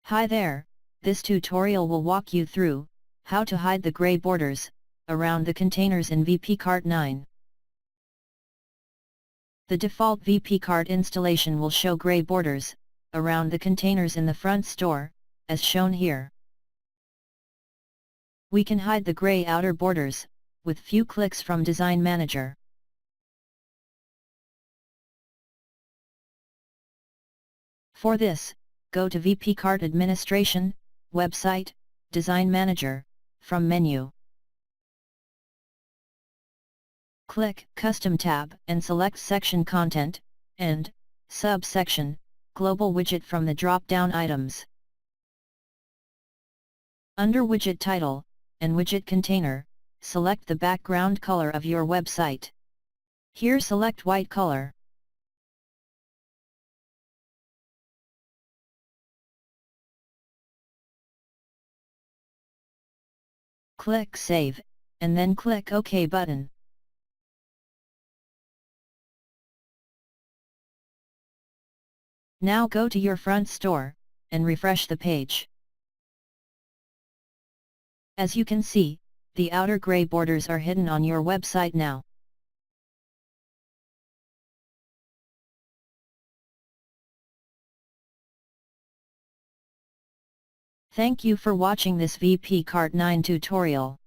Hi there, this tutorial will walk you through how to hide the gray borders around the containers in VPCart 9. The default VPCart installation will show gray borders around the containers in the front store, as shown here. We can hide the gray outer borders with few clicks from Design Manager. For this, go to VPCart Administration, Website, Design Manager, from menu. Click Custom tab and select Section Content, and Subsection, Global Widget from the drop-down items. Under Widget Title and Widget Container, select the background color of your website. Here select white color. Click Save, and then click OK button. Now go to your front store, and refresh the page. As you can see, the outer gray borders are hidden on your website now. Thank you for watching this VPCart 9 tutorial.